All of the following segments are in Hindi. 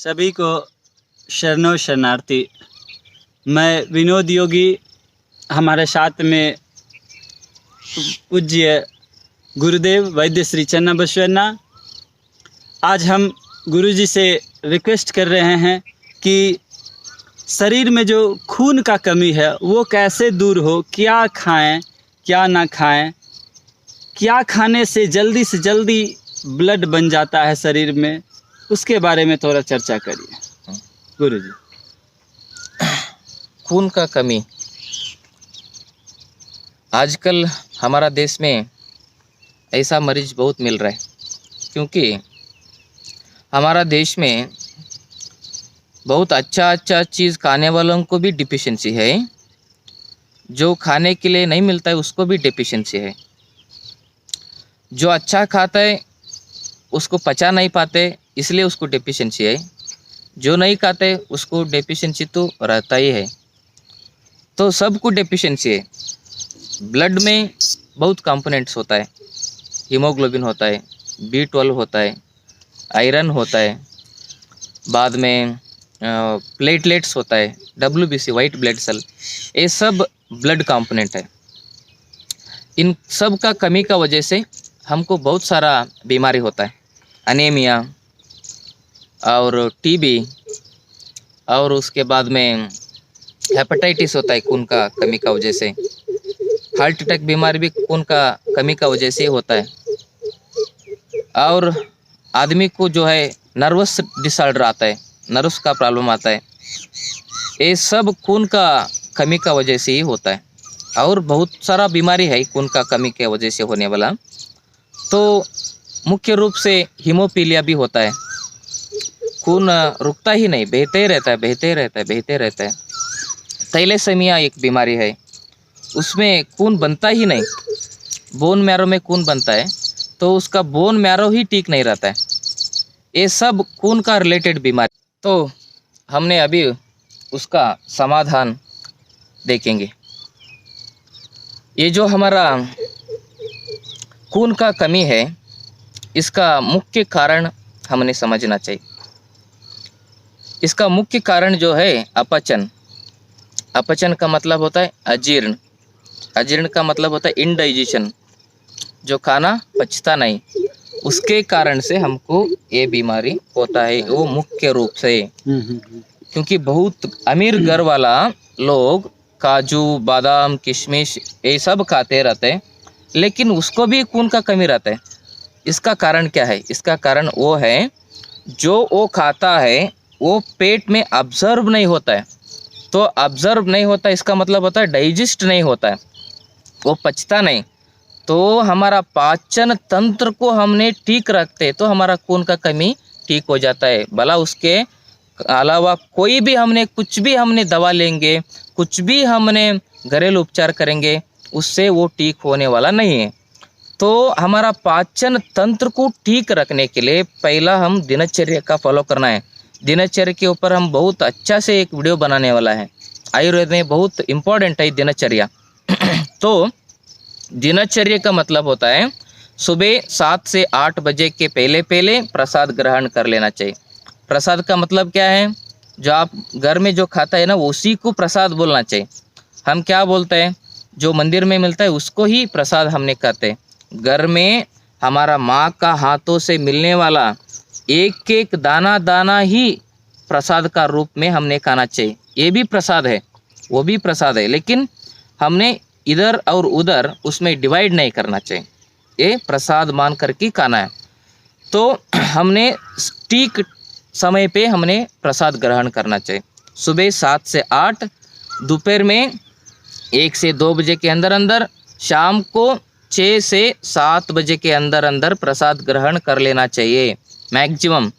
सभी को शरणों शरणार्थी। मैं विनोद योगी, हमारे साथ में पूज्य गुरुदेव वैद्य श्री चन्ना बसवन्ना। आज हम गुरुजी से रिक्वेस्ट कर रहे हैं कि शरीर में जो खून का कमी है वो कैसे दूर हो, क्या खाएं क्या ना खाएं, क्या खाने से जल्दी ब्लड बन जाता है शरीर में, उसके बारे में थोड़ा चर्चा करिए गुरुजी। खून का कमी आजकल हमारा देश में ऐसा मरीज बहुत मिल रहा है, क्योंकि हमारा देश में बहुत अच्छा चीज़ खाने वालों को भी डिफिशिएंसी है, जो खाने के लिए नहीं मिलता है उसको भी डिफिशिएंसी है। जो अच्छा खाता है उसको पचा नहीं पाते, इसलिए उसको डिफिशिएंसी है। जो नहीं खाते उसको डेफिशिएंसी तो रहता ही है। तो सबको डेफिशिएंसी है। ब्लड में बहुत कंपोनेंट्स होता है, हीमोग्लोबिन होता है, B12 होता है, आयरन होता है, बाद में प्लेटलेट्स होता है, WBC वाइट ब्लड सेल, ये सब ब्लड कंपोनेंट है। इन सब का कमी का वजह से हमको बहुत सारा बीमारी होता है, अनीमिया और TB, और उसके बाद में हेपेटाइटिस होता है खून का कमी का वजह से। हार्ट अटैक बीमारी भी खून का कमी का वजह से होता है। और आदमी को जो है नर्वस डिसऑर्डर आता है, नर्व्स का प्रॉब्लम आता है, ये सब खून का कमी का वजह से ही होता है। और बहुत सारा बीमारी है खून का कमी के वजह से होने वाला। तो मुख्य रूप से हीमोफीलिया भी होता है, खून रुकता ही नहीं, बहते रहता है। थैलेसीमिया एक बीमारी है, उसमें खून बनता ही नहीं, बोन मैरो में खून बनता है तो उसका बोन मैरो ही ठीक नहीं रहता है। ये सब खून का रिलेटेड बीमारी। तो हमने अभी उसका समाधान देखेंगे। ये जो हमारा खून का कमी है, इसका मुख्य कारण हमने समझना चाहिए। इसका मुख्य कारण जो है अपचन। अपचन का मतलब होता है अजीर्ण, अजीर्ण का मतलब होता है इनडाइजेशन, जो खाना पचता नहीं, उसके कारण से हमको ये बीमारी होता है वो मुख्य रूप से। क्योंकि बहुत अमीर घर वाला लोग काजू बादाम किशमिश ये सब खाते रहते हैं, लेकिन उसको भी खून का कमी रहता है। इसका कारण क्या है? इसका कारण वो है जो वो खाता है वो पेट में अब्जर्व नहीं होता है। तो अब्जर्व नहीं होता इसका मतलब होता है डाइजेस्ट नहीं होता है, वो पचता नहीं। तो हमारा पाचन तंत्र को हमने ठीक रखते तो हमारा खून का कमी ठीक हो जाता है। भला उसके अलावा कोई भी हमने कुछ भी हमने दवा लेंगे, कुछ भी हमने घरेलू उपचार करेंगे, उससे वो ठीक होने वाला नहीं है। तो हमारा पाचन तंत्र को ठीक रखने के लिए पहला हम दिनचर्या का फॉलो करना है। दिनचर्या के ऊपर हम बहुत अच्छा से एक वीडियो बनाने वाला है। आयुर्वेद में बहुत इम्पोर्टेंट है दिनचर्या। तो दिनचर्या का मतलब होता है सुबह 7 से 8 बजे के पहले प्रसाद ग्रहण कर लेना चाहिए। प्रसाद का मतलब क्या है? जो आप घर में जो खाता है ना, उसी को प्रसाद बोलना चाहिए। हम क्या बोलते हैं? जो मंदिर में मिलता है उसको ही प्रसाद हमने कहते हैं। घर में हमारा माँ का हाथों से मिलने वाला एक एक दाना दाना ही प्रसाद का रूप में हमने खाना चाहिए। ये भी प्रसाद है, वो भी प्रसाद है, लेकिन हमने इधर और उधर उसमें डिवाइड नहीं करना चाहिए। ये प्रसाद मान करके खाना है। तो हमने ठीक समय पे हमने प्रसाद ग्रहण करना चाहिए। सुबह 7 से 8, दोपहर में 1 से 2 बजे के अंदर, शाम को 6 से 7 बजे के अंदर प्रसाद ग्रहण कर लेना चाहिए। मैक्सिमम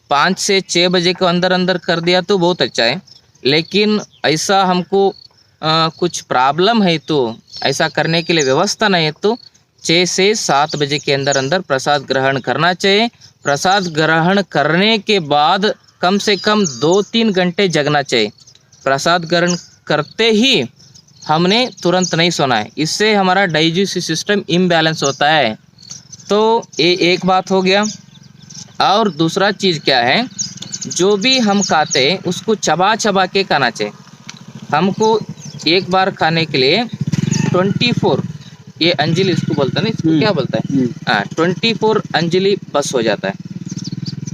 5 से 6 बजे के अंदर कर दिया तो बहुत अच्छा है, लेकिन ऐसा हमको कुछ प्रॉब्लम है तो ऐसा करने के लिए व्यवस्था नहीं है तो 6 से 7 बजे के अंदर प्रसाद ग्रहण करना चाहिए। प्रसाद ग्रहण करने के बाद कम से कम 2-3 घंटे जगना चाहिए। प्रसाद ग्रहण करते ही हमने तुरंत नहीं सोना है, इससे हमारा डाइजेस्टिव सिस्टम इम्बैलेंस होता है। तो ये एक बात हो गया। और दूसरा चीज़ क्या है, जो भी हम खाते हैं उसको चबा चबा के खाना चाहिए। हमको एक बार खाने के लिए 24, ये अंजलि इसको बोलता है ना, इसको क्या बोलता है, हाँ 24 अंजलि बस हो जाता है।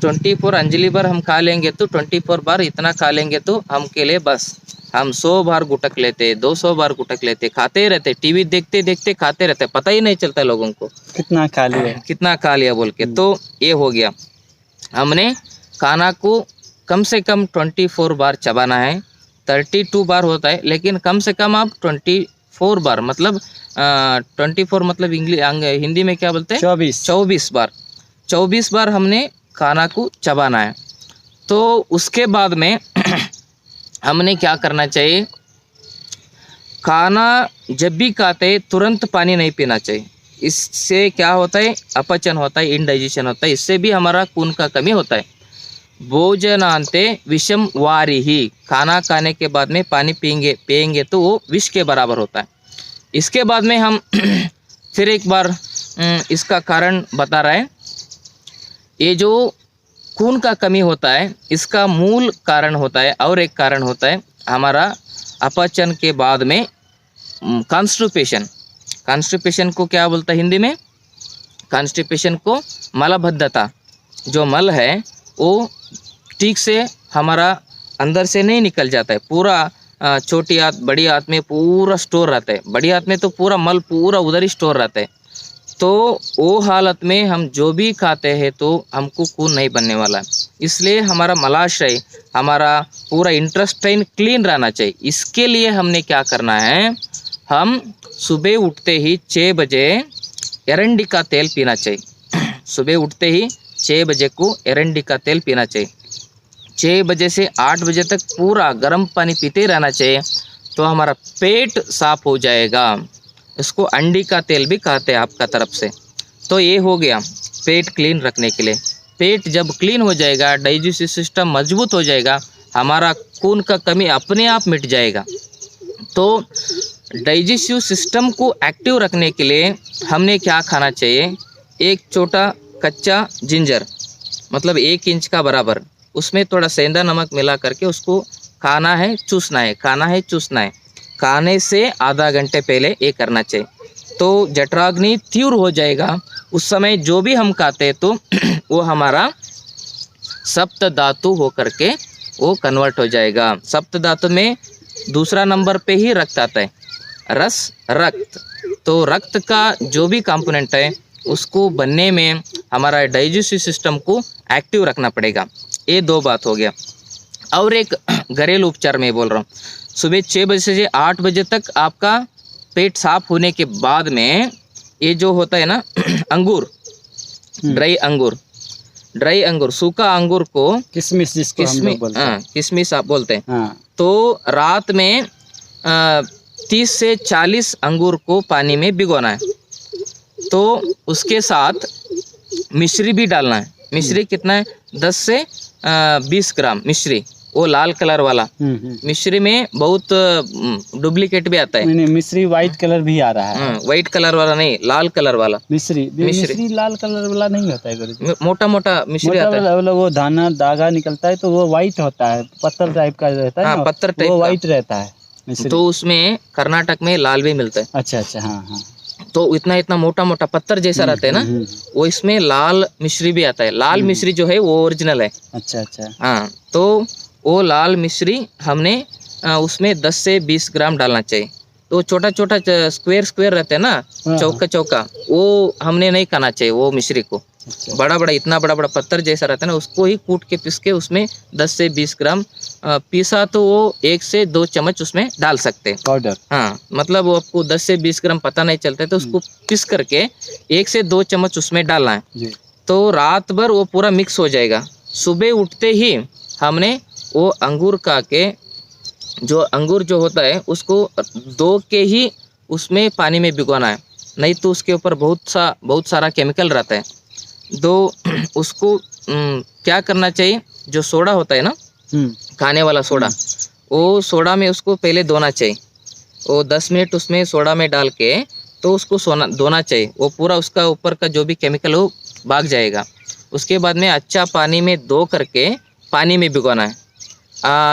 24 अंजलि बार हम खा लेंगे तो 24 बार इतना खा लेंगे तो हम के लिए बस। हम 100 बार गुटक लेते, 200 बार गुटक लेते, खाते ही रहते, टीवी देखते देखते खाते रहते, पता ही नहीं चलता लोगों को कितना खा लिया। कितना खा लिया बोल के। तो ये हो गया, हमने खाना को कम से कम 24 बार चबाना है। 32 बार होता है, लेकिन कम से कम आप 24 बार, मतलब 24 मतलब हिंदी में क्या बोलते हैं, 24 बार, 24 बार हमने खाना को चबाना है। तो उसके बाद में हमने क्या करना चाहिए, खाना जब भी खाते तुरंत पानी नहीं पीना चाहिए। इससे क्या होता है, अपचन होता है, इनडाइजेशन होता है, इससे भी हमारा खून का कमी होता है। भोजनांते विषम वारी ही, खाना खाने के बाद में पानी पिएंगे तो वो विष के बराबर होता है। इसके बाद में हम फिर एक बार इसका कारण बता रहे हैं। ये जो खून का कमी होता है इसका मूल कारण होता है, और एक कारण होता है हमारा अपचन के बाद में कॉन्स्टिपेशन। कॉन्स्टिपेशन को क्या बोलता है हिंदी में, कॉन्स्टिपेशन को मलबद्धता। जो मल है वो ठीक से हमारा अंदर से नहीं निकल जाता है, पूरा छोटी आंत बड़ी आंत में पूरा स्टोर रहता है। बड़ी आंत में तो पूरा मल पूरा उधर ही स्टोर रहता है। तो वो हालत में हम जो भी खाते हैं तो हमको खून नहीं बनने वाला। इसलिए हमारा मलाशय, हमारा पूरा इंटेस्टाइन क्लीन रहना चाहिए। इसके लिए हमने क्या करना है, हम सुबह उठते ही 6 बजे एरंडी का तेल पीना चाहिए। सुबह उठते ही 6 बजे को एरंडी का तेल पीना चाहिए। 6 बजे से 8 बजे तक पूरा गर्म पानी पीते रहना चाहिए, तो हमारा पेट साफ हो जाएगा। इसको अंडी का तेल भी कहते हैं आपका तरफ से। तो ये हो गया पेट क्लीन रखने के लिए। पेट जब क्लीन हो जाएगा, डाइजेस्टिव सिस्टम मजबूत हो जाएगा, हमारा खून का कमी अपने आप मिट जाएगा। तो डाइजेस्टिव सिस्टम को एक्टिव रखने के लिए हमने क्या खाना चाहिए, एक छोटा कच्चा जिंजर, मतलब 1 इंच का बराबर, उसमें थोड़ा सेंधा नमक मिला करके उसको खाना है, चूसना है, खाना है, चूसना है। खाने से आधा घंटे पहले ये करना चाहिए, तो जठराग्नि तीव्र हो जाएगा। उस समय जो भी हम खाते हैं तो वो हमारा सप्त धातु हो करके वो कन्वर्ट हो जाएगा। सप्त धातु में दूसरा नंबर पे ही रक्त आता है, रस रक्त। तो रक्त का जो भी कंपोनेंट है उसको बनने में हमारा डाइजेस्टिव सिस्टम को एक्टिव रखना पड़ेगा। ये 2 बात हो गया। और एक घरेलू उपचार में बोल रहा हूँ, सुबह 6 बजे से 8 बजे तक आपका पेट साफ होने के बाद में ये जो होता है ना अंगूर, ड्राई अंगूर, सूखा अंगूर को किशमिश, जिसको हम लोग बोलते हैं, किशमिश आप बोलते हैं। हाँ। तो रात में 30 से 40 अंगूर को पानी में भिगोना है। तो उसके साथ मिश्री भी डालना है। मिश्री कितना है, 10 से 20 ग्राम मिश्री, वो लाल कलर वाला। मिश्री में बहुत डुप्लीकेट भी आता है। नहीं, मिश्री व्हाइट कलर भी आ रहा है। व्हाइट कलर वाला नहीं, लाल कलर वाला मिश्री लाल कलर वाला नहीं होता है गुरुजी। मोटा मोटा मिश्री आता है, वो दाना धागा निकलता है तो वो व्हाइट होता है, पत्थर टाइप का रहता है। पत्थर टाइप, वो व्हाइट रहता है मिश्री। तो उसमें कर्नाटक में लाल भी मिलता है। अच्छा, हाँ हाँ। तो इतना मोटा मोटा पत्थर जैसा रहता है ना, वो इसमें लाल मिश्री भी आता है। लाल मिश्री जो है वो ओरिजिनल है। अच्छा, हाँ। तो वो लाल मिश्री हमने उसमें 10 से 20 ग्राम डालना चाहिए। तो छोटा छोटा स्क्वायर रहता है ना, चौका, वो हमने नहीं खाना चाहिए वो मिश्री को। बड़ा इतना बड़ा पत्थर जैसा रहता है ना, उसको ही कूट के पीस के उसमें 10 से 20 ग्राम पीसा तो वो 1 से 2 चम्मच उसमें डाल सकते हैं पाउडर। हाँ, मतलब वो आपको 10 से 20 ग्राम पता नहीं चलता है, तो उसको पीस करके 1 से 2 चम्मच उसमें डालना है। तो रात भर वो पूरा मिक्स हो जाएगा। सुबह उठते ही हमने वो अंगूर का के जो अंगूर जो होता है उसको धो के ही उसमें पानी में भिगोना है, नहीं तो उसके ऊपर बहुत सारा केमिकल रहता है। तो उसको क्या करना चाहिए, जो सोडा होता है ना, खाने वाला सोडा, वो सोडा में उसको पहले धोना चाहिए। वो 10 मिनट उसमें सोडा में डाल के तो उसको धोना चाहिए। वो पूरा उसका ऊपर का जो भी केमिकल हो भाग जाएगा। उसके बाद में अच्छा पानी में धो करके पानी में भिगोना है,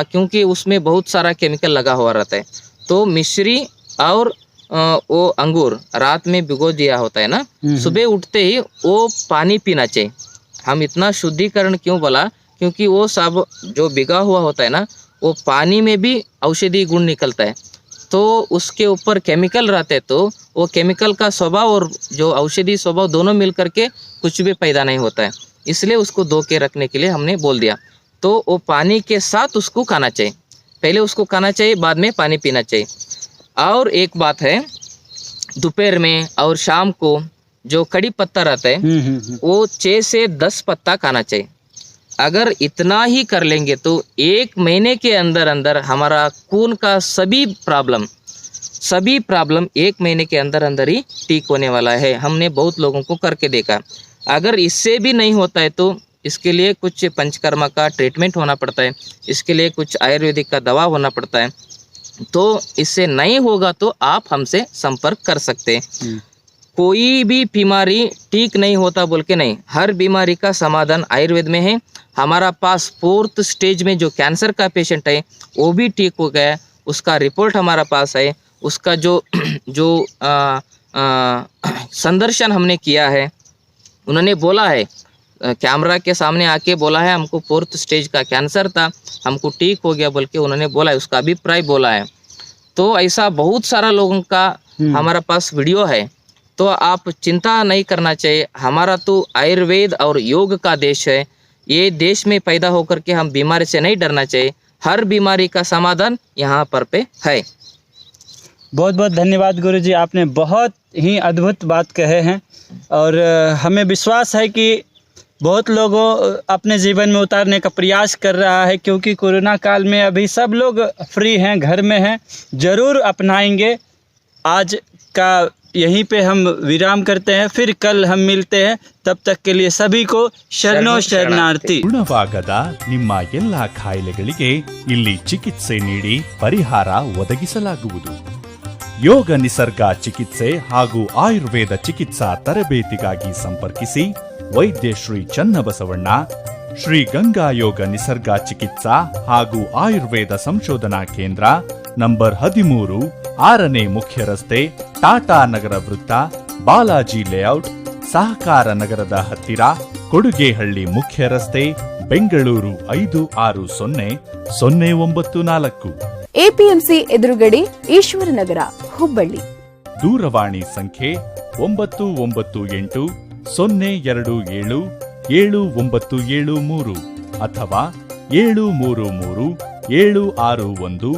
क्योंकि उसमें बहुत सारा केमिकल लगा हुआ रहता है। तो मिश्री और वो अंगूर रात में भिगो दिया होता है ना, सुबह उठते ही वो पानी पीना चाहिए। हम इतना शुद्धिकरण क्यों बोला, क्योंकि वो सब जो भिगा हुआ होता है ना, वो पानी में भी औषधि गुण निकलता है, तो उसके ऊपर केमिकल रहते हैं, तो वो केमिकल का स्वभाव और जो औषधि स्वभाव दोनों मिल करके कुछ भी पैदा नहीं होता है। इसलिए उसको धो के रखने के लिए हमने बोल दिया। तो वो पानी के साथ उसको खाना चाहिए, पहले उसको खाना चाहिए, बाद में पानी पीना चाहिए। और एक बात है, दोपहर में और शाम को जो कड़ी पत्ता रहता है वो 6 से 10 पत्ता खाना चाहिए। अगर इतना ही कर लेंगे तो 1 महीने के अंदर अंदर हमारा खून का सभी प्रॉब्लम 1 महीने के अंदर अंदर ही ठीक होने वाला है। हमने बहुत लोगों को करके देखा। अगर इससे भी नहीं होता है तो इसके लिए कुछ पंचकर्मा का ट्रीटमेंट होना पड़ता है, इसके लिए कुछ आयुर्वेदिक का दवा होना पड़ता है। तो इससे नहीं होगा तो आप हमसे संपर्क कर सकते हैं। कोई भी बीमारी ठीक नहीं होता बोल के नहीं, हर बीमारी का समाधान आयुर्वेद में है। हमारा पास 4th स्टेज में जो कैंसर का पेशेंट है वो भी ठीक हो गया, उसका रिपोर्ट हमारा पास है। उसका जो संदर्शन हमने किया है, उन्होंने बोला है, कैमरा के सामने आके बोला है, हमको 4th स्टेज का कैंसर था, हमको ठीक हो गया बोल के उन्होंने बोला है, उसका अभिप्राय बोला है। तो ऐसा बहुत सारा लोगों का हमारा पास वीडियो है। तो आप चिंता नहीं करना चाहिए, हमारा तो आयुर्वेद और योग का देश है। ये देश में पैदा होकर के हम बीमारी से नहीं डरना चाहिए, हर बीमारी का समाधान यहाँ पर पे है। बहुत बहुत धन्यवाद गुरुजी, आपने बहुत ही अद्भुत बात कहे हैं और हमें विश्वास है कि बहुत लोगों अपने जीवन में उतारने का प्रयास कर रहा है, क्योंकि कोरोना काल में अभी सब लोग फ्री हैं, घर में हैं, ज़रूर अपनाएंगे। आज का यहीं पे हम विराम करते हैं, फिर कल हम मिलते हैं। तब तक के लिए सभी को शरणो शरणार्थी। ಗುಣವಾಗದ ನಿಮ್ಮ ಎಲ್ಲ ಕಾಯಿಲೆಗಳಿಗೆ ಇಲ್ಲಿ ಚಿಕಿತ್ಸೆ ನೀಡಿ ಪರಿಹಾರ ಒದಗಿಸಲಾಗುವುದು. ಯೋಗ ನಿಸರ್ಗ ಚಿಕಿತ್ಸೆ ಹಾಗೂ ಆಯುರ್ವೇದ ಚಿಕಿತ್ಸಾ ತರಬೇತಿಗಾಗಿ ಸಂಪರ್ಕಿಸಿ ವೈದ್ಯ ಶ್ರೀ ಚನ್ನಬಸವಣ್ಣ, ಶ್ರೀ ಗಂಗಾ ಯೋಗ ನಿಸರ್ಗ ಚಿಕಿತ್ಸಾ ಹಾಗೂ ಆಯುರ್ವೇದ ಸಂಶೋಧನಾ ಕೇಂದ್ರ, ನಂಬರ್ 13, 6ನೇ ಮುಖ್ಯ ರಸ್ತೆ, ಟಾಟಾ ನಗರ ವೃತ್ತ, ಬಾಲಾಜಿ ಲೇಔಟ್, ಸಹಕಾರ ನಗರದ ಹತ್ತಿರ, ಕೊಡುಗೆಹಳ್ಳಿ ಮುಖ್ಯ ರಸ್ತೆ, ಬೆಂಗಳೂರು 560094. ಎಪಿಎಂಸಿ ಎದುರುಗಡೆ, ಈಶ್ವರನಗರ, ಹುಬ್ಬಳ್ಳಿ. ದೂರವಾಣಿ ಸಂಖ್ಯೆ 92920277973 ಅಥವಾ 733-761-8850.